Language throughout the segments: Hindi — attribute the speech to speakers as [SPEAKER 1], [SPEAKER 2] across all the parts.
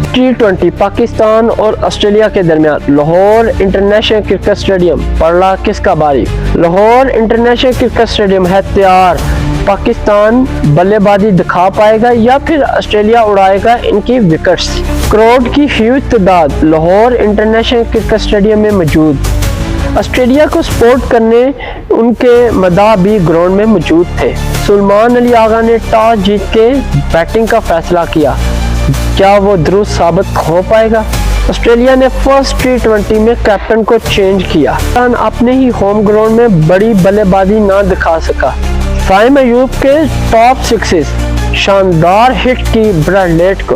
[SPEAKER 1] फर्स्ट T20 पाकिस्तान और ऑस्ट्रेलिया के दरमियान लाहौर इंटरनेशनल क्रिकेट स्टेडियम पड़ला किसका बारी। लाहौर इंटरनेशनल क्रिकेट स्टेडियम है तैयार। पाकिस्तान बल्लेबाजी दिखा पाएगा या फिर ऑस्ट्रेलिया उड़ाएगा इनकी विकेट्स। क्राउड की ह्यूज तादाद लाहौर इंटरनेशनल क्रिकेट स्टेडियम में मौजूद। ऑस्ट्रेलिया को सपोर्ट करने उनके मदाह भी ग्राउंड में मौजूद थे। सुलेमान अली आगा ने टॉस जीत के बैटिंग का फैसला किया। क्या वो दुरुस्त साबित हो पाएगा। ऑस्ट्रेलिया ने फर्स्ट T20 में कैप्टन को चेंज किया। अपने ही होम ग्राउंड में बड़ी बल्लेबाजी ना दिखा सका। साइम अयूब के टॉप सिक्सेस, शानदार हिट की ब्रैडलेट को।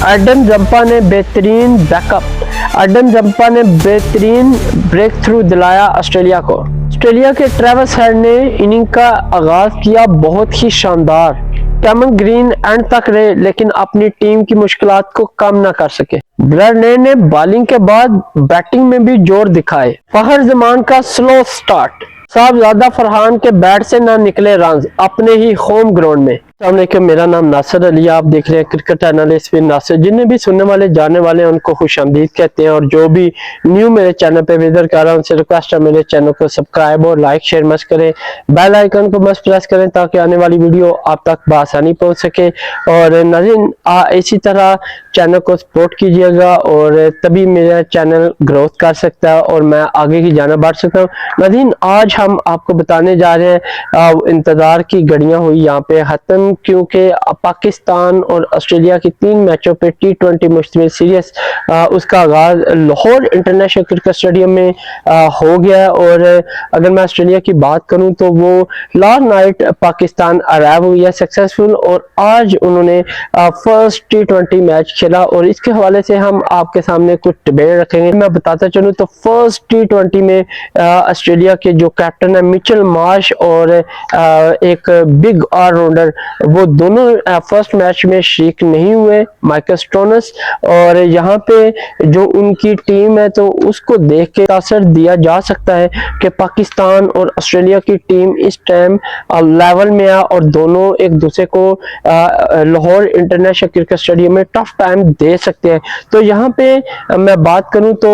[SPEAKER 1] एडम जंपा ने बेहतरीन बैकअप। एडम जंपा ने बेहतरीन ब्रेक थ्रू दिलाया ऑस्ट्रेलिया को। ऑस्ट्रेलिया के ट्रेविस हेड ने इनिंग का आगाज किया बहुत ही शानदार। कैमरन ग्रीन एंड तक रहे लेकिन अपनी टीम की मुश्किलात को कम ना कर सके। ब्रैडले ने बॉलिंग के बाद बैटिंग में भी जोर दिखाए। फहर जमान का स्लो स्टार्ट, साहबजादा फरहान के बैट से ना निकले रन्स अपने ही होम ग्राउंड में। अस्सलामुअलैकुम, मेरा नाम नासिर अली, आप देख रहे हैं क्रिकेट एनालिस्ट विद नासिर। जिन्हें भी सुनने वाले जानने वाले उनको खुशामदीद कहते हैं, और जो भी न्यू मेरे चैनल पे विजिट कर रहा है उनसे रिक्वेस्ट है मेरे चैनल को सब्सक्राइब और लाइक शेयर मस्त करें। बेल आइकन को मस्त प्रेस करें ताकि आने वाली वीडियो आप तक बआसानी पहुंच सके। और नाज़रीन, इसी तरह चैनल को सपोर्ट कीजिएगा और तभी मेरा चैनल ग्रोथ कर सकता है और मैं आगे की जाना बढ़ सकता हूँ। नाज़रीन, आज हम आपको बताने जा रहे हैं इंतजार की घड़ियां हुई यहाँ पे खत्म, क्योंकि पाकिस्तान और ऑस्ट्रेलिया की 3 मैचों पे T20 मुश्तमिल सीरीज उसका आगाज लाहौर इंटरनेशनल क्रिकेट स्टेडियम में हो गया। और अगर मैं ऑस्ट्रेलिया की बात करूं तो वो लास्ट नाइट पाकिस्तान अराइव हुई है सक्सेसफुल, और आज उन्होंने फर्स्ट T20 मैच खेला और इसके हवाले से हम आपके सामने कुछ डिबेट रखेंगे। मैं बताता चलूं तो फर्स्ट T20 में ऑस्ट्रेलिया के जो कैप्टन है मिचेल मार्श और एक बिग ऑलराउंडर, वो दोनों फर्स्ट मैच में शरीक नहीं हुए, माइकल स्टोनस। और यहाँ पे जो उनकी टीम है तो उसको देख के असर दिया जा सकता है कि पाकिस्तान और ऑस्ट्रेलिया की टीम इस टाइम लेवल में है और दोनों एक दूसरे को लाहौर इंटरनेशनल क्रिकेट स्टेडियम में टफ टाइम दे सकते हैं। तो यहाँ पे मैं बात करूँ तो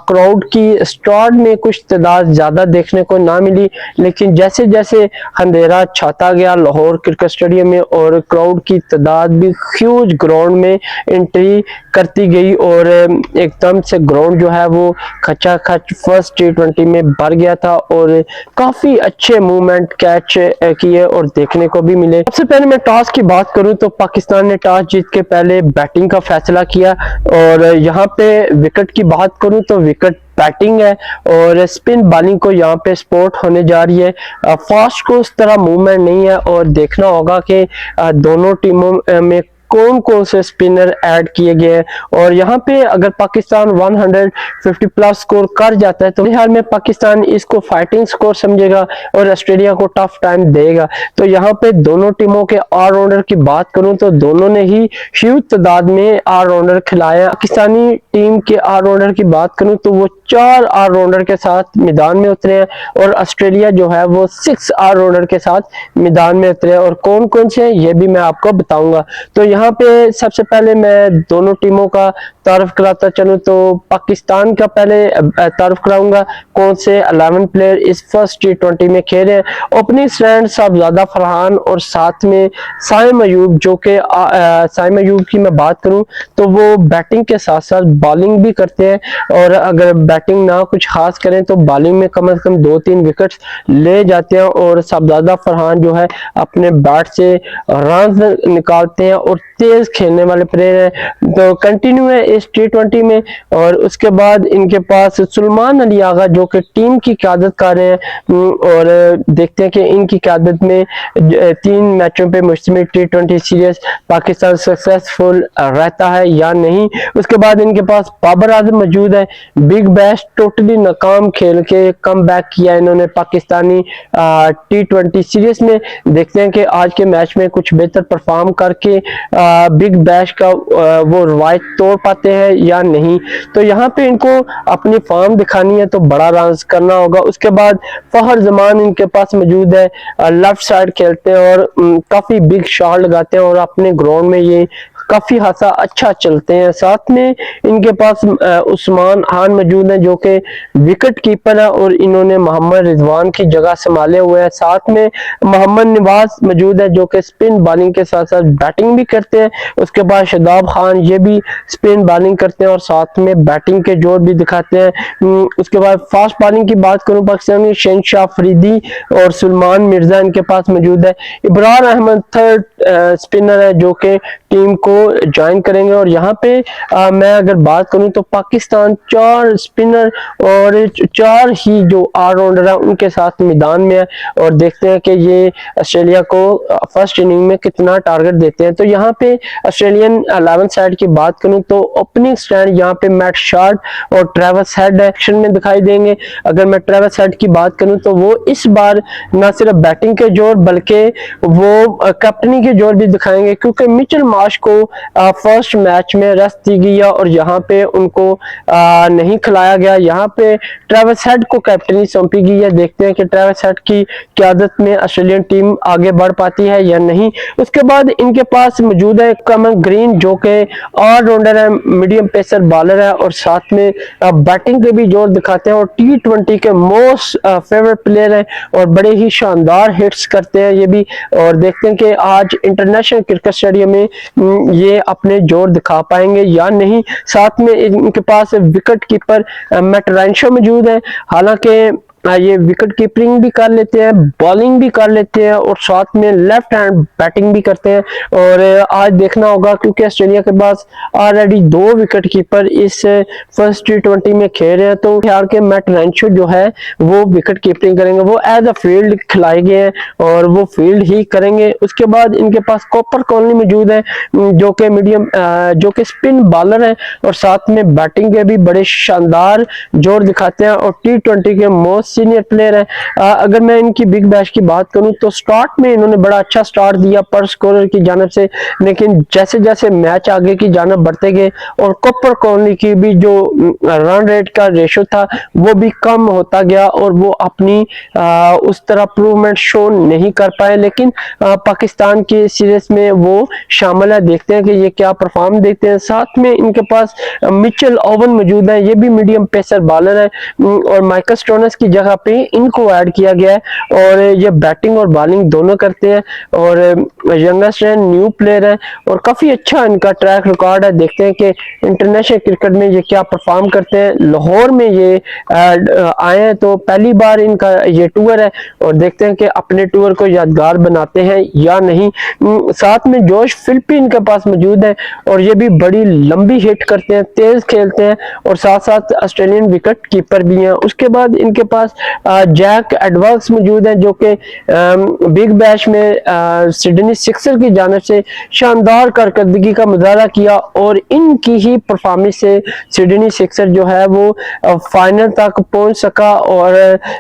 [SPEAKER 1] क्राउड की स्टार्ट में कुछ तादाद ज्यादा देखने को ना मिली, लेकिन जैसे जैसे अंधेरा छाता गया लाहौर क्रिकेट स्टेडियम में और क्राउड की तादाद भी ह्यूज ग्राउंड में एंट्री करती गई और एकदम से ग्राउंड जो है वो खचा खच फर्स्ट T20 में भर गया था और काफी अच्छे मूवमेंट कैच किए और देखने को भी मिले। सबसे पहले मैं टॉस की बात करूं तो पाकिस्तान ने टॉस जीत के पहले बैटिंग का फैसला किया, और यहाँ पे विकेट की बात करूं तो विकेट बैटिंग है और स्पिन बॉलिंग को यहाँ पे सपोर्ट होने जा रही है। फास्ट को उस तरह मूवमेंट नहीं है और देखना होगा कि दोनों टीमों में कौन कौन से स्पिनर ऐड किए गए हैं। और यहाँ पे अगर पाकिस्तान 150 प्लस स्कोर कर जाता है तो फिलहाल में पाकिस्तान इसको फाइटिंग स्कोर समझेगा और ऑस्ट्रेलिया को टफ टाइम देगा। तो यहाँ पे दोनों टीमों के ऑलराउंडर की बात करूं तो दोनों ने ही ह्यूज तादाद में ऑलराउंडर खिलाया। पाकिस्तानी टीम के ऑलराउंडर की बात करूं तो वो 4 ऑलराउंडर के साथ मैदान में उतरे हैं और ऑस्ट्रेलिया जो है वो 6 ऑलराउंडर के साथ मैदान में उतरे हैं। और कौन कौन से ये भी मैं आपको बताऊंगा। तो यहाँ पे सबसे पहले मैं दोनों टीमों का तारुफ कराता चलूं तो पाकिस्तान का पहले तारुफ कराऊंगा कौन से 11 प्लेयर इस फर्स्ट T20 में खेल रहे हैं। ओपनिंग स्टैंड साहबजादा फरहान और साथ में साइम अयूब, जो कि साइम अयूब की मैं बात करूं तो वो बैटिंग के साथ साथ बॉलिंग भी करते हैं, और अगर बैटिंग ना कुछ खास करें तो बॉलिंग में कम से कम 2-3 विकेट्स ले जाते हैं। और साहबजादा फरहान जो है अपने बैट से रन निकालते हैं और तेज खेलने वाले प्लेयर हैं, तो कंटिन्यू है इस T20 में। और उसके बाद इनके पास सुलेमान अली आगा जो कि टीम की क़यादत कर रहे हैं, और देखते हैं कि इनकी क़यादत में 3 मैचों पे मुश्तमिल T20 सीरीज पाकिस्तान सक्सेसफुल रहता है या नहीं। उसके बाद इनके पास बाबर आजम मौजूद है, बिग बैश टोटली नाकाम खेल के कम बैक किया इन्होंने पाकिस्तानी T20 सीरीज में। देखते हैं कि आज के मैच में कुछ बेहतर परफॉर्म करके बिग बैश का वो रवायत तोड़ पाते हैं या नहीं। तो यहाँ पे इनको अपनी फॉर्म दिखानी है तो बड़ा रन करना होगा। उसके बाद फहर जमान इनके पास मौजूद है, लेफ्ट साइड खेलते हैं और काफी बिग शॉट लगाते हैं और अपने ग्राउंड में ये काफ़ी खासा अच्छा चलते हैं। साथ में इनके पास उस्मान खान मौजूद हैं जो कि विकेट कीपर है और इन्होंने मोहम्मद रिजवान की जगह संभाले हुए हैं। साथ में मोहम्मद नवाज मौजूद है जो कि स्पिन बॉलिंग के साथ साथ बैटिंग भी करते हैं। उसके बाद शादाब खान ये भी स्पिन बॉलिंग करते हैं और साथ में बैटिंग के जोर भी दिखाते हैं। उसके बाद फास्ट बॉलिंग की बात करूं, पाकिस्तानी शहनशाह अफरीदी और सुलेमान मिर्जा इनके पास मौजूद है। इब्रार अहमद थर्ड स्पिनर है जो कि टीम को ज्वाइन करेंगे। और यहाँ पे मैं अगर बात करूं तो पाकिस्तान 4 स्पिनर और 4 ही जो ऑलराउंडर है उनके साथ मैदान में है और देखते हैं कि ये ऑस्ट्रेलिया को फर्स्ट इनिंग में कितना टारगेट देते हैं। तो यहाँ पे ऑस्ट्रेलियन 11 साइड की बात करूं तो ओपनिंग स्टैंड यहाँ पे मैट शार्ट और ट्रेविस हेड एक्शन में दिखाई देंगे। अगर मैं ट्रेविस हेड की बात करूं तो वो इस बार न सिर्फ बैटिंग के जोर बल्कि वो कैप्टनी के जोर भी दिखाएंगे क्योंकि मिचेल मार्श को फर्स्ट मैच में रेस्ट दी गई है और यहाँ पे उनको नहीं खिलाया गया। यहाँ पे ट्रेविस हेड को कैप्टनी सौंपी गई है। देखते हैं कि ट्रेविस हेड की क़यादत में ऑस्ट्रेलियन टीम आगे बढ़ पाती है या नहीं। उसके बाद इनके पास मौजूद है कैमरन ग्रीन जो कि ऑलराउंडर है, मीडियम पेसर बॉलर है और साथ में बैटिंग के भी जोर दिखाते हैं और T20 के मोस्ट फेवरेट प्लेयर हैं और बड़े ही शानदार हिट्स करते हैं ये भी। और देखते हैं कि आज इंटरनेशनल क्रिकेट स्टेडियम में ये अपने जोर दिखा पाएंगे या नहीं। साथ में इनके पास विकेट कीपर मैट रेंशो मौजूद है। हालांकि ये विकेट कीपिंग भी कर लेते हैं, बॉलिंग भी कर लेते हैं और साथ में लेफ्ट हैंड बैटिंग भी करते हैं। और आज देखना होगा क्योंकि ऑस्ट्रेलिया के पास ऑलरेडी 2 विकेट कीपर इस फर्स्ट T20 में खेल रहे हैं। तो ख्याल के मैट रेंशो जो है वो विकेट कीपिंग करेंगे, वो एज अ फील्ड खिलाए गए हैं और वो फील्ड ही करेंगे। उसके बाद इनके पास कॉपर कॉलोनी मौजूद है जो कि मीडियम जो कि स्पिन बॉलर है और साथ में बैटिंग के भी बड़े शानदार जोर दिखाते हैं और T20 के मोस्ट सीनियर प्लेयर है। अगर मैं इनकी बिग बैश की बात करूं तो स्टार्ट में इन्होंने बड़ा अच्छा स्टार्ट दिया पर स्कोरर की जानिब से, लेकिन जैसे जैसे मैच आगे की जानिब बढ़ते गए और कॉपर कॉलोनी की भी जो रन रेट का रेशो था वो भी कम होता गया और वो अपनी उस तरह इंप्रूवमेंट शो नहीं कर पाए। लेकिन पाकिस्तान की सीरीज में वो शामिल है, देखते हैं कि ये क्या परफॉर्म देखते हैं। साथ में इनके पास मिचेल ओवन मौजूद है, ये भी मीडियम पेसर बॉलर है और माइकल स्टोनस की जगह पे इनको ऐड किया गया है और ये बैटिंग और बॉलिंग दोनों करते हैं और यंगेस्ट है, न्यू प्लेयर है और काफी अच्छा इनका ट्रैक रिकॉर्ड है। देखते हैं कि इंटरनेशनल क्रिकेट में ये क्या परफॉर्म करते हैं। लाहौर में ये आए हैं तो पहली बार इनका ये टूर है और देखते हैं कि अपने टूर को यादगार बनाते हैं या नहीं। साथ में जोश फिलिपी इनके पास मौजूद है और ये भी बड़ी लंबी हिट करते हैं, तेज खेलते हैं और साथ साथ ऑस्ट्रेलियन विकेट कीपर भी हैं। उसके बाद इनके पास जैक एडवर्ड्स मौजूद हैं जो कि बिग बैश में सिडनी सिक्सर की जानिब से शानदार कारकर्दगी का मुजाहरा किया और इनकी ही परफॉर्मेंस से सिडनी सिक्सर जो है वो फाइनल तक पहुंच सका और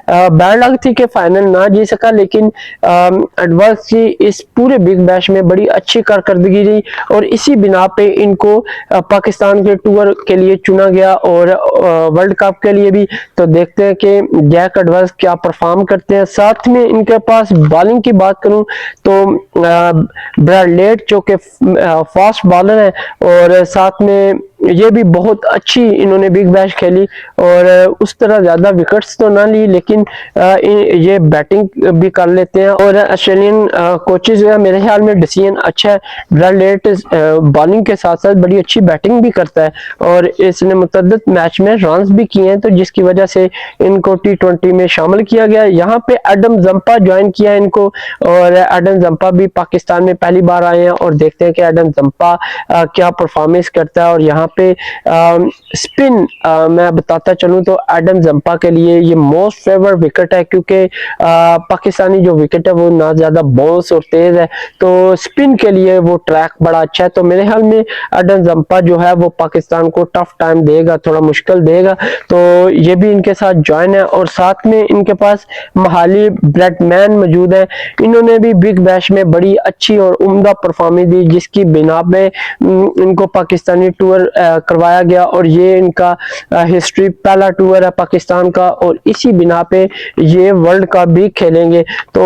[SPEAKER 1] बैड लक थी कि फाइनल ना जीत सका, लेकिन एडवर्ड्स की इस पूरे बिग बैश में बड़ी अच्छी कारकर्दगी रही और इसी बिना पे इनको पाकिस्तान के टूर के लिए चुना गया और वर्ल्ड कप के लिए भी। तो देखते हैं कि जैक एडवर्ड्स क्या परफॉर्म करते हैं। साथ में इनके पास बॉलिंग की बात करूं तो ब्रैडलेट जो कि फास्ट बॉलर है और साथ में ये भी बहुत अच्छी इन्होंने बिग बैश खेली और उस तरह ज्यादा विकेट्स तो ना ली, लेकिन ये बैटिंग भी कर लेते हैं और ऑस्ट्रेलियन कोचेज का मेरे ख्याल में डिसीजन अच्छा है। ब्रैडलेट बॉलिंग के साथ साथ बड़ी अच्छी बैटिंग भी करता है और इसने मुतअद्दिद मैच में रन्स भी किए हैं, तो जिसकी वजह से इनको T20 में शामिल किया गया। यहाँ पे एडम जंपा ज्वाइन किया इनको और एडम जंपा भी पाकिस्तान में पहली बार आए हैं और देखते हैं कि एडम जंपा क्या परफॉर्मेंस करता है। और यहाँ पे स्पिन मैं बताता चलूं तो एडम जंपा के लिए ये मोस्ट फेवर विकेट है क्योंकि पाकिस्तानी जो विकेट है वो ना ज्यादा बाउंस और तेज है, तो स्पिन के लिए वो ट्रैक बड़ा अच्छा है। तो मेरे ख्याल में एडम जंपा जो है वो पाकिस्तान को टफ टाइम देगा, थोड़ा मुश्किल देगा, तो ये भी इनके साथ ज्वाइन है। और साथ में इनके पास महाली ब्रैडमैन मौजूद है, इन्होंने भी बिग बैश में बड़ी अच्छी और उम्दा परफॉर्मेंस दी जिसकी बिना पे इनको पाकिस्तानी टूर करवाया गया और ये इनका हिस्ट्री पहला टूर है पाकिस्तान का, और इसी बिना पे ये वर्ल्ड कप भी खेलेंगे। तो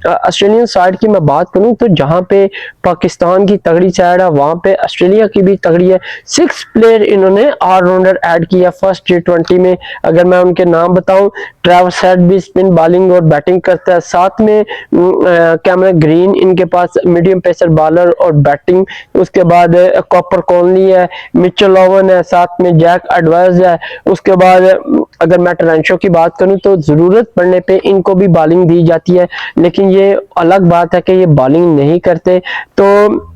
[SPEAKER 1] ऑस्ट्रेलियन साइड की मैं बात करूं तो जहां पे पाकिस्तान की तगड़ी साइड है वहां पे ऑस्ट्रेलिया की भी तगड़ी है। 6 प्लेयर इन्होंने ऑलराउंडर ऐड किया फर्स्ट T20 में। अगर मैं उनके नाम बताऊं, ट्रेविस हेड भी स्पिन बॉलिंग और बैटिंग करता है, साथ में कैमरन ग्रीन इनके पास मीडियम पेसर बॉलर और बैटिंग, उसके बाद कॉपर कॉनली है, मिचेल ओवन है, साथ में जैक एडवर्ड्स है। उसके बाद अगर मैं टोरंटो की बात करूं तो जरूरत पड़ने पे इनको भी बॉलिंग दी जाती है, लेकिन ये अलग बात है कि ये बॉलिंग नहीं करते। तो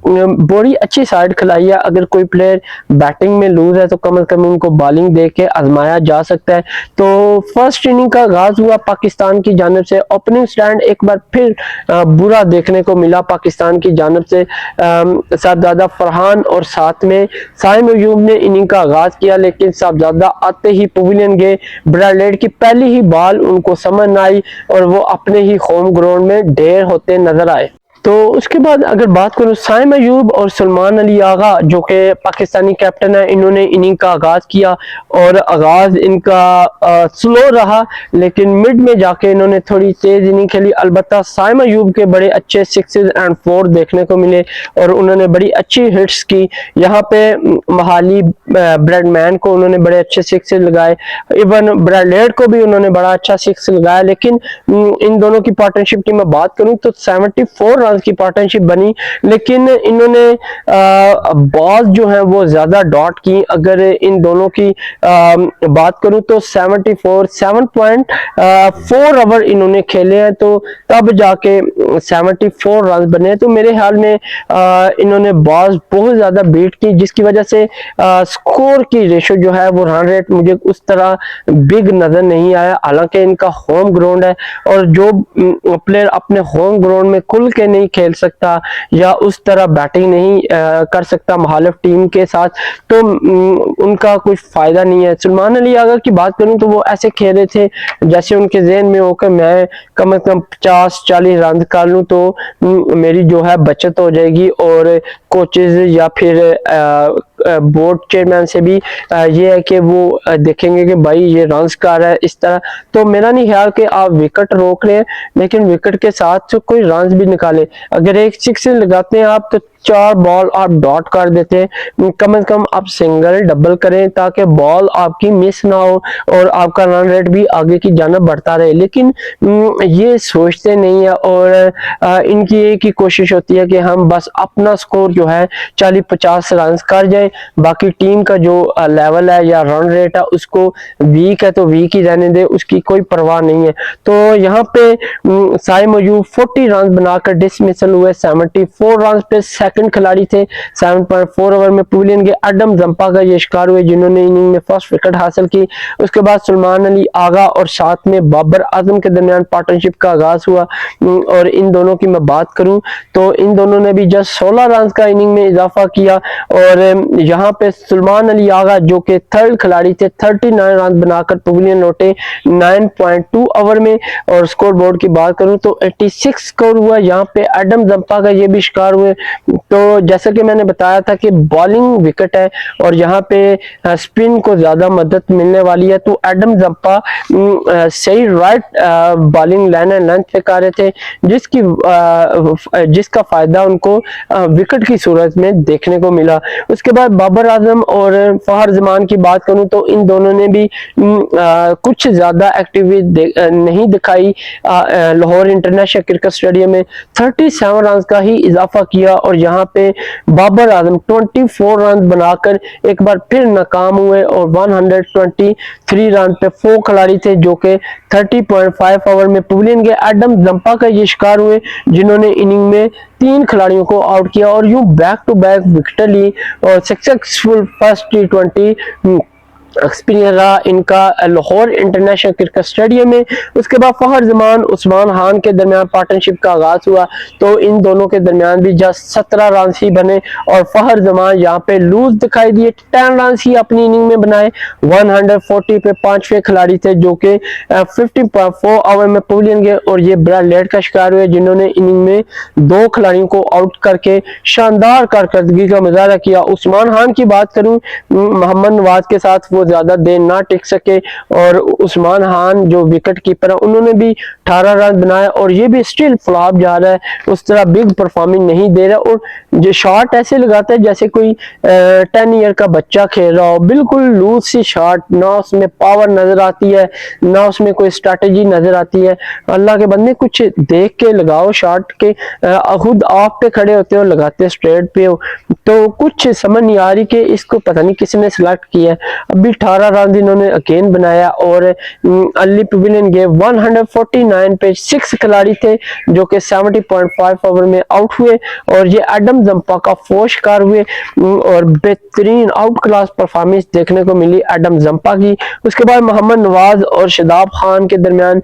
[SPEAKER 1] बड़ी अच्छी साइड खिलाई है। अगर कोई प्लेयर बैटिंग में लूज है तो कम से कम उनको बॉलिंग दे के आजमाया जा सकता है। तो फर्स्ट इनिंग का आगाज हुआ पाकिस्तान की जानिब से। ओपनिंग स्टैंड एक बार फिर बुरा देखने को मिला पाकिस्तान की जानिब से। साहबजादा फरहान और साथ में साइम अयूब ने इनिंग का आगाज किया, लेकिन साहबजादा आते ही पवेलियन गए। ब्रैडलेट की पहली ही बॉल उनको समझ न आई और वो अपने ही होम ग्राउंड में ढेर होते नजर आए। तो उसके बाद अगर बात करूं साइम अयूब और सलमान अली आगा जो कि पाकिस्तानी कैप्टन है, इन्होंने इनिंग का आगाज किया और आगाज इनका स्लो रहा, लेकिन मिड में जाके इन्होंने थोड़ी तेज इनिंग खेली। अलबत्ता साइम अयूब के बड़े अच्छे 6 एंड 4 देखने को मिले और उन्होंने बड़ी अच्छी हिट्स की। यहाँ पे महाली ब्रैडमैन को उन्होंने बड़े अच्छे 6 लगाए, इवन ब्रैडलेट को भी उन्होंने बड़ा अच्छा 6 लगाया। लेकिन इन दोनों की पार्टनरशिप की मैं बात करूं तो 74 की पार्टनरशिप बनी, लेकिन इन्होंने बॉल जो है वो ज्यादा डॉट की। अगर इन दोनों की बात करूं तो 7.4 ओवर इन्होंने खेले हैं, तो तब जाके 74 रन बने। तो मेरे ख्याल में इन्होंने बॉल बहुत ज्यादा बीट की, जिसकी वजह से स्कोर की रेशो जो है वो रन रेट मुझे उस तरह बिग नजर नहीं आया। हालांकि इनका होम ग्राउंड है और जो प्लेयर अपने होम ग्राउंड में खुल के नहीं खेल सकता या उस तरह बैटिंग नहीं कर सकता मुखालिफ टीम के साथ, तो उनका कुछ फायदा नहीं है। सलमान अली आगा की बात करूं तो वो ऐसे खेल रहे थे जैसे उनके जहन में हो कि मैं कम से कम 50-40 रन कर लूं तो मेरी जो है बचत हो जाएगी, और कोचेज या फिर बोर्ड चेयरमैन से भी ये है कि वो देखेंगे कि भाई ये रन्स कर रहा है इस तरह। तो मेरा नहीं ख्याल कि आप विकेट रोक रहे हैं, लेकिन विकेट के साथ कोई रन्स भी निकाले। अगर एक 6 लगाते हैं आप तो 4 बॉल आप डॉट कर देते हैं। कम से कम आप सिंगल डबल करें ताकि बॉल आपकी मिस ना हो और आपका रन रेट भी आगे की जानिब बढ़ता रहे, लेकिन ये सोचते नहीं है और इनकी एक ही कोशिश होती है कि हम बस अपना स्कोर जो है 40-50 रन कर जाए, बाकी टीम का जो लेवल है या रन रेट है उसको वीक है तो वीक ही रहने दे, उसकी कोई परवाह नहीं है। तो यहाँ पे साइम अयूब 40 रन बनाकर डिसमिसल हुए। 74 रन पे सेकंड खिलाड़ी थे। 7.4 ओवर में पवेलियन के एडम जंपा का ये शिकार हुए जिन्होंने इनिंग में फर्स्ट विकेट हासिल की। उसके बाद सलमान अली आगा और साथ में बाबर आजम के दरमियान पार्टनरशिप का आगाज हुआ और इन दोनों की मैं बात करूं तो इन दोनों ने भी जस्ट 16 रन का इनिंग में इजाफा किया और यहाँ पे सलमान अली आगा जो कि थर्ड खिलाड़ी थे 39 रन बनाकर पवेलियन लौटे 9.2 ओवर में। और स्कोर बोर्ड की बात करूं तो 86 स्कोर हुआ। यहाँ पे एडम जंपा का ये भी शिकार हुए। तो जैसा कि मैंने बताया था कि बॉलिंग विकेट है और यहाँ पे स्पिन को ज्यादा मदद मिलने वाली है, तो एडम जंपा सही right bowling line and length पे कर रहे थे जिसका फायदा उनको विकेट की सूरत में देखने को मिला। उसके बाद बाबर आजम और फहर जमान की बात करूं तो इन दोनों ने भी कुछ ज्यादा एक्टिविटी नहीं दिखाई। लाहौर इंटरनेशनल क्रिकेट स्टेडियम में 37 रन का ही इजाफा किया और यहाँ पे बाबर आजम 24 रन बनाकर एक बार फिर नाकाम हुए और 123 रन पे 4 खिलाड़ी थे जो कि 30.5 ओवर में पवेलियन के एडम जंपा का ये शिकार हुए जिन्होंने इनिंग में 3 खिलाड़ियों को आउट किया और यूं बैक टू बैक विकेट ली और सक्सेसफुल फर्स्ट T20 एक्सपीरियंस रहा इनका लाहौर इंटरनेशनल क्रिकेट स्टेडियम में। उसके बाद फहर जमान उस्मान खान के दरमियान पार्टनरशिप का आगाज हुआ, तो इन दोनों के दरमियान भी जस्ट 17 रन ही बने और फहर जमान यहाँ पे लूज दिखाई दिए। 10 रन ही अपनी इनिंग में बनाए। 140 पे पांचवें खिलाड़ी थे जो कि 15.4 ओवर में पवेलियन गए और ये बड़ा लेट का शिकार हुए, जिन्होंने इनिंग में 2 खिलाड़ियों को आउट करके शानदार कारकर्दगी का मुजाहरा किया। उस्मान खान की बात करूं, मोहम्मद नवाज के साथ वो ज्यादा देर ना टिक सके और उस्मान खान जो विकेट कीपर है उन्होंने भी 18 रन बनाए और ये भी स्टिल फ्लॉप जा रहा है, उस तरह बिग परफॉर्मिंग नहीं दे रहा और जो शॉट ऐसे लगाता है जैसे कोई 10 ईयर का बच्चा खेल रहा हो, बिल्कुल लूज सी शॉट, ना उसमें पावर नजर आती है ना उसमें कोई स्ट्रेटेजी नजर आती है। अल्लाह के बंदे कुछ देख के लगाओ शॉट के, खुद ऑफ पे खड़े होते हो लगाते स्ट्रेट पे हो, तो कुछ समझ नहीं आ रही कि इसको पता नहीं किसने सिलेक्ट किया है। अभी 18 रन इन्होंने अगेन बनाया और अली पवेलियन गए 149 पे 6 खिलाड़ी थे जो कि 70.5 ओवर में आउट हुए और ये एडम जंपा का फोर्स शिकार हुए और बेहतरीन आउट क्लास परफॉर्मेंस देखने को मिली एडम जंपा की। उसके बाद मोहम्मद नवाज और शादाब खान के दरमियान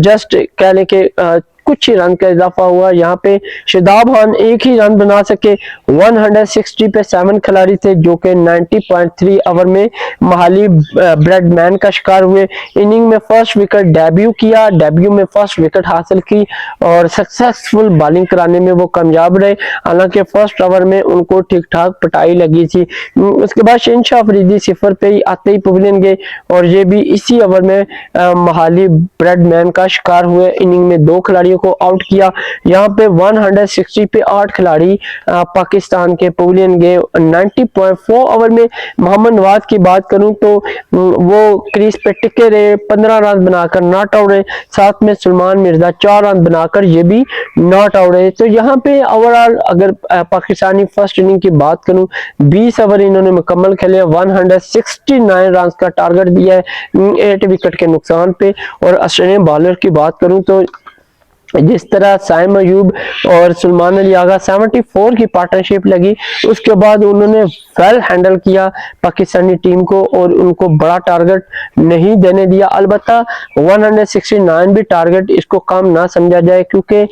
[SPEAKER 1] जस्ट कह लें कि कुछ ही रन का इजाफा हुआ। यहाँ पे शादाब खान एक ही रन बना सके। 160 पे 7 खिलाड़ी थे जो कि 90.3 ओवर में महाली ब्रेडमैन का शिकार हुए। इनिंग में फर्स्ट विकेट डेब्यू किया, डेब्यू में फर्स्ट विकेट हासिल की और सक्सेसफुल बॉलिंग कराने में वो कामयाब रहे, हालांकि फर्स्ट ओवर में उनको ठीक ठाक पिटाई लगी थी। उसके बाद शहनशाह अफरीदी सिफर पे ही आते ही पवेलियन गए और ये भी इसी ओवर में महाली ब्रेडमैन का शिकार हुए। इनिंग में 2 खिलाड़ियों को आउट किया। यहाँ पे 160 पे 8 खिलाड़ी पाकिस्तान के पवेलियन गए। 90.4 ओवर में मोहम्मद नवाज की बात करूं तो वो क्रीज पे टिके रहे, 15 रन बनाकर नॉट आउट रहे, साथ में सलमान मिर्जा 4 रन बनाकर ये भी नॉट आउट रहे। तो यहाँ पे ओवरऑल अगर पाकिस्तानी फर्स्ट इनिंग की बात करूं 20 ओवर इन्होंने मुकम्मल खेले, 169 रन का टारगेट दिया है 8 विकेट के नुकसान पे। और ऑस्ट्रेलियन बॉलर की बात करूं तो जिस तरह साइम अयूब और सलमान अली आगा 74 की पार्टनरशिप लगी, उसके बाद उन्होंने वेल हैंडल किया पाकिस्तानी टीम को और उनको बड़ा टारगेट नहीं देने दिया। अलबत्ता 169 भी टारगेट इसको कम ना समझा जाए, क्योंकि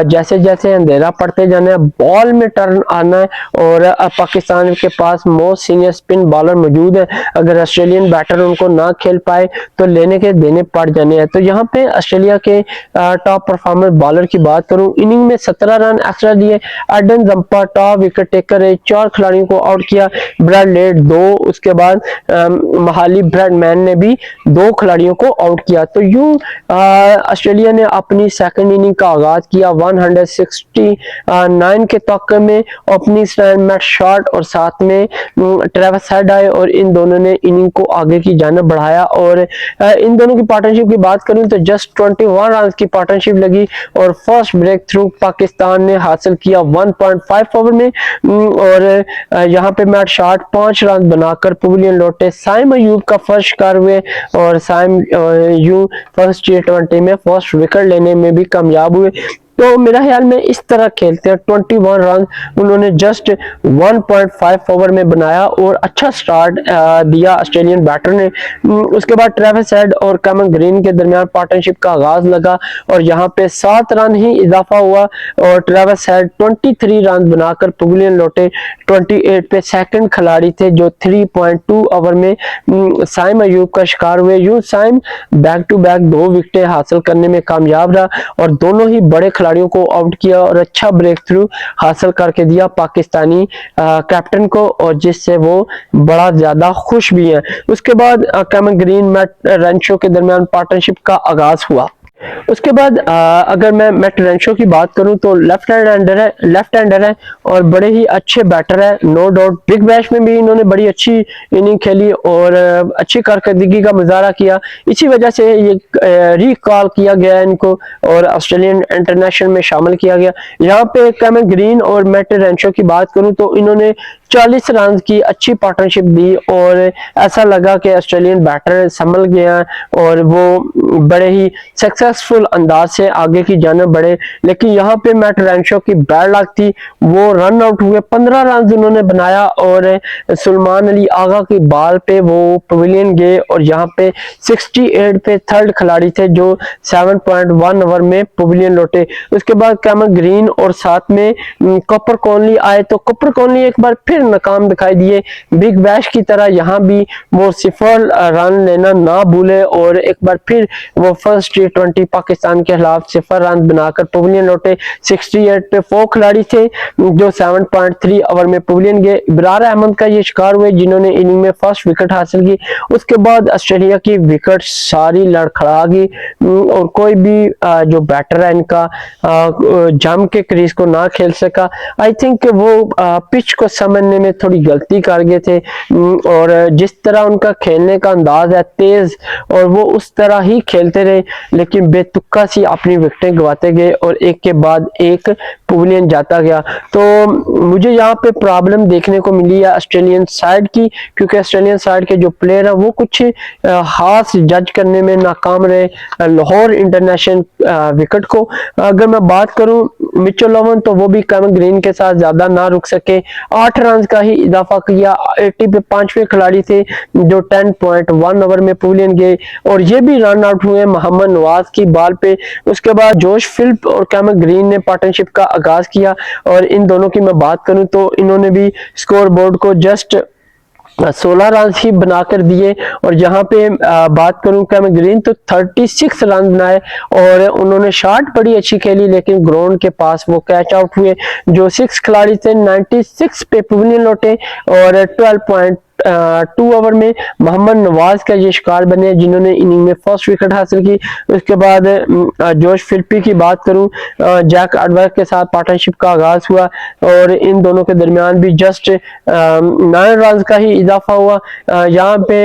[SPEAKER 1] जैसे जैसे अंधेरा पड़ते जाना है, बॉल में टर्न आना है और पाकिस्तान के पास मोस्ट सीनियर स्पिन बॉलर मौजूद है। अगर ऑस्ट्रेलियन बैटर उनको ना खेल पाए तो लेने के देने पड़ जाने हैं। तो यहाँ पे ऑस्ट्रेलिया के टॉप परफॉर्मर बॉलर की बात करूं, इनिंग में 17 रन एक्स्ट्रा दिए। Adam Zampa top wicket taker है, 4 खिलाड़ियों को आउट किया, ब्रैड लेट 2, उसके बाद महाली ब्रेडमैन ने भी 2 खिलाड़ियों को आउट किया। तो यूं ऑस्ट्रेलिया ने अपनी सेकंड इनिंग का आगाज किया 169 के तक में ओपनिंग स्टैंड मैट शॉट और साथ में ट्रेविस हेड आए और इन दोनों ने इनिंग को आगे की जानिब बढ़ाया। और इन दोनों की पार्टनरशिप की बात करूं तो जस्ट 21 रन की पार्टनरशिप लगी और फर्स्ट ब्रेक थ्रू पाकिस्तान ने हासिल किया 1.5 ओवर में। और यहाँ पे मैट शॉट 5 रन बनाकर पवेलियन लौटे। साइम अयूब का फर्स्ट शिकार हुए और साइम अयूब फर्स्ट T20 में फर्स्ट विकेट लेने में भी कामयाब हुए। तो मेरा ख्याल में इस तरह खेलते हैं 21 रन उन्होंने जस्ट 1.5 ओवर में बनाया और अच्छा स्टार्ट दिया ऑस्ट्रेलियन बैटर ने। उसके बाद ट्रेविस हेड और कैमरन ग्रीन के दरमियान पार्टनरशिप का आगाज लगा और यहाँ पे 7 रन ही इजाफा हुआ और ट्रेविस हेड 23 रन बनाकर पवेलियन लौटे। 28 पे सेकंड खिलाड़ी थे जो 3.2 ओवर में साइम अयूब का शिकार हुए। यूं साइम बैक टू बैक 2 विकेटें हासिल करने में कामयाब रहा और दोनों ही बड़े खिलाड़ियों को आउट किया और अच्छा ब्रेक थ्रू हासिल करके दिया पाकिस्तानी कैप्टन को, और जिससे वो बड़ा ज्यादा खुश भी है। उसके बाद कैमरन ग्रीन मैट रेंशो के दरमियान पार्टनरशिप का आगाज हुआ। उसके बाद अगर मैं मैट रेंशो की बात करूं तो लेफ्ट हैंडर है और बड़े ही अच्छे बैटर है, नो डाउट। बिग बैश में भी इन्होंने बड़ी अच्छी इनिंग खेली और अच्छी कारकर्दगी का मुजाहरा किया, इसी वजह से ये रिकॉल किया गया इनको और ऑस्ट्रेलियन इंटरनेशनल में शामिल किया गया। यहाँ पे कैमरन ग्रीन और मैट रेंशो की बात करूं तो इन्होंने 40 रन की अच्छी पार्टनरशिप दी और ऐसा लगा कि ऑस्ट्रेलियन बैटर संभल गया और वो बड़े ही सक्सेसफुल अंदाज से आगे की जानब बढ़े। लेकिन यहाँ पे मैट रेंशो की बैड लक थी, वो रन आउट हुए। 15 रन उन्होंने बनाया और सुलेमान अली आगा की बॉल पे वो पवेलियन गए और यहाँ पे 68 पे थर्ड खिलाड़ी थे जो 7.1 ओवर में पवेलियन लौटे। उसके बाद कैमरन ग्रीन और साथ में कॉपर कॉनली आए, तो कॉपर कॉनली एक बार फिर नाकाम दिखाई दिए। बिग बैश की तरह यहाँ भी वो 0 रन लेना ना भूले और एक बार फिर वो फर्स्ट T20 पाकिस्तान के खिलाफ 0 रन बनाकर पवेलियन लौटे। 68 पे 4 खिलाड़ी थे जो 7.3 ओवर में पवेलियन गए। इब्रार अहमद का ये शिकार हुए जिन्होंने इनिंग में फर्स्ट विकेट हासिल की। उसके बाद ऑस्ट्रेलिया की विकेट सारी लड़खड़ा गई और कोई भी जो बैटर है इनका जम के क्रीज को ना खेल सका। आई थिंक वो पिच को समझने में थोड़ी गलती कर गए थे और जिस तरह उनका खेलने का अंदाज है तेज, और वो उस तरह ही खेलते रहे, लेकिन बेतुक्का सी अपनी विकेटें गवाते गए और एक के बाद एक पवेलियन जाता गया। तो मुझे यहाँ पे प्रॉब्लम देखने को मिली है ऑस्ट्रेलियन साइड की, क्योंकि ऑस्ट्रेलियन साइड के जो प्लेयर है वो कुछ खास जज करने में नाकाम रहे लाहौर इंटरनेशनल विकेट को। अगर मैं बात करूं मिचेल ओवन, तो वो भी कैमरन ग्रीन के साथ ज्यादा ना रुक सके, 8 रन का ही इजाफा किया। 80 पे 5वें खिलाड़ी थे जो 10.1 ओवर में पवेलियन गए और ये भी रन आउट हुए मोहम्मद नवाज की बॉल पे। उसके बाद जोश फिलिप और कैमरन ग्रीन ने पार्टनरशिप का आगाज किया और इन दोनों की मैं बात करूं तो इन्होंने भी स्कोर बोर्ड को जस्ट 16 रन ही बनाकर दिए। और यहाँ पे बात करूं कैमरन ग्रीन तो 36 रन बनाए और उन्होंने शॉट बड़ी अच्छी खेली, लेकिन ग्राउंड के पास वो कैच आउट हुए। जो 6 खिलाड़ी थे 96 पे पवेलियन लौटे और 12.2 ओवर में मोहम्मद नवाज का ये शिकार बने जिन्होंने इनिंग में फर्स्ट विकेट हासिल की। उसके बाद जोश फिलिपी की बात करूं, जैक एडवर्स के साथ पार्टनरशिप का आगाज हुआ और इन दोनों के दरमियान भी जस्ट 9 रन का ही इजाफा हुआ। यहाँ पे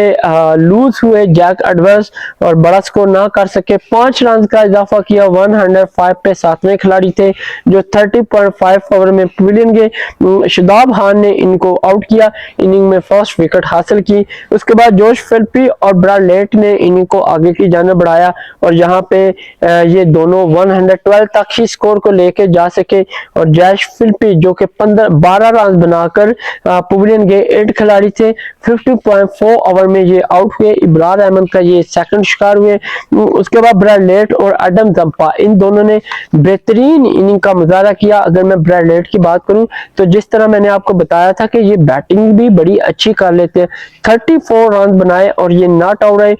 [SPEAKER 1] लूज हुए जैक एडवर्स और बड़ा स्कोर ना कर सके। 5 रन का इजाफा किया। 105 पे 7वें खिलाड़ी थे जो 30.5 ओवर में पवेलियन गए। शादाब खान ने इनको आउट किया, इनिंग में फर्स्ट विकेट हासिल की। उसके बाद जोश फिलिपी और ब्रैड लेट ने इनिंग को आगे की जानिब बढ़ाया और यहाँ पे ये दोनों 112 तक ही स्कोर को लेके जा सके और जोश फिलिपी जो कि 12 रन बनाकर पवेलियन गए। 8 खिलाड़ी थे, 50.4 ओवर में ये आउट हुए। इब्रार अहमद का ये सेकंड शिकार हुए। उसके बाद ब्रैड लेट और एडम जंपा इन दोनों ने बेहतरीन इनिंग का मुजाहरा किया। अगर मैं ब्रैड लेट की बात करूं तो जिस तरह मैंने आपको बताया था कि ये बैटिंग भी बड़ी अच्छी कर लेते हैं, 34 रन बनाए और ये नॉट आउट रहे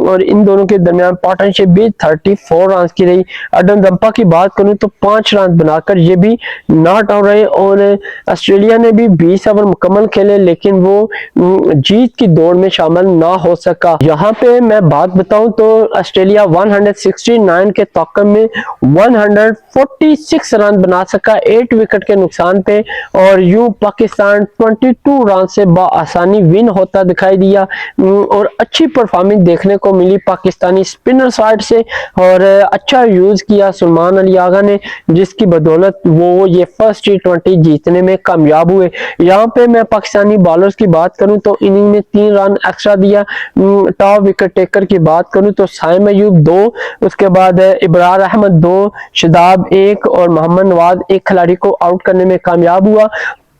[SPEAKER 1] और इन दोनों के दरमियान पार्टनरशिप भी 34 रन की रही। एडम जंपा की बात करूं तो 5 रन बनाकर ये भी नॉट आउट रहे और ऑस्ट्रेलिया ने भी 20 ओवर मुकम्मल खेले लेकिन वो जीत की दौड़ में शामिल ना हो सका। यहाँ पे मैं बात बताऊं तो ऑस्ट्रेलिया 169 के तौकम में 146 रन बना सका 8 विकेट के नुकसान पे और यूं पाकिस्तान 22 रन से आसानी विन होता दिखाई दिया और अच्छी परफॉर्मेंस देखने को मिली पाकिस्तानी स्पिनर साइड से और अच्छा यूज किया सुलेमान अली आगा ने, जिसकी बदौलत वो ये फर्स्ट T20 जीतने में कामयाब हुए। यहाँ पे मैं पाकिस्तानी बॉलर्स की बात करूं तो इनिंग में 3 रन एक्स्ट्रा दिया। टॉप विकेट टेकर की बात करूं तो साइम अयूब 2, उसके बाद इब्रार अहमद 2, शादाब 1 और मोहम्मद नवाज 1 खिलाड़ी को आउट करने में कामयाब हुआ।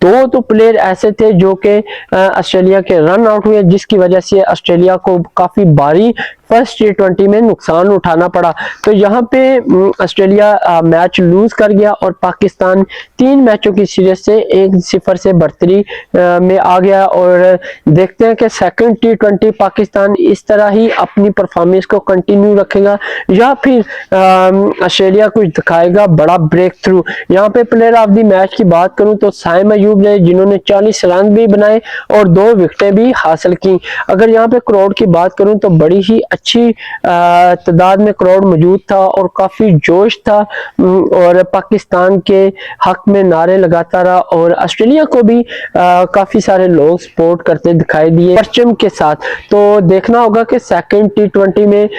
[SPEAKER 1] दो तो प्लेयर ऐसे थे जो कि ऑस्ट्रेलिया के रन आउट हुए, जिसकी वजह से ऑस्ट्रेलिया को काफी भारी फर्स्ट T20 में नुकसान उठाना पड़ा। तो यहाँ पे ऑस्ट्रेलिया मैच लूज कर गया और पाकिस्तान 3 मैचों की सीरीज से 1-0 से बढ़तरी में आ गया और देखते हैं कि सेकंड T20 पाकिस्तान इस तरह ही अपनी परफॉर्मेंस को कंटिन्यू रखेगा या फिर ऑस्ट्रेलिया कुछ दिखाएगा बड़ा ब्रेक थ्रू। यहाँ पे प्लेयर ऑफ द मैच की बात करूं तो साइम अयूब ने, जिन्होंने 40 रन भी बनाए और 2 विकेटें भी हासिल की। अगर यहाँ पे करोड़ की बात करूं तो बड़ी ही अच्छी तादाद में क्राउड मौजूद था और काफ़ी जोश था और पाकिस्तान के हक में नारे लगाता रहा और ऑस्ट्रेलिया को भी काफ़ी सारे लोग सपोर्ट करते दिखाई दिए परचम के साथ। तो देखना होगा कि सेकंड T20 में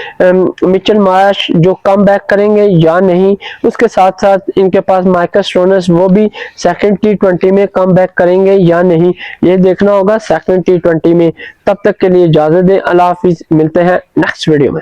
[SPEAKER 1] मिचेल मार्श जो कम बैक करेंगे या नहीं, उसके साथ साथ इनके पास माइकल स्टोइनिस वो भी सेकंड T20 में कम बैक करेंगे या नहीं, ये देखना होगा सेकंड T20 में। तब तक के लिए इजाजत दें, अल्लाह हाफिज, मिलते हैं नेक्स्ट वीडियो में।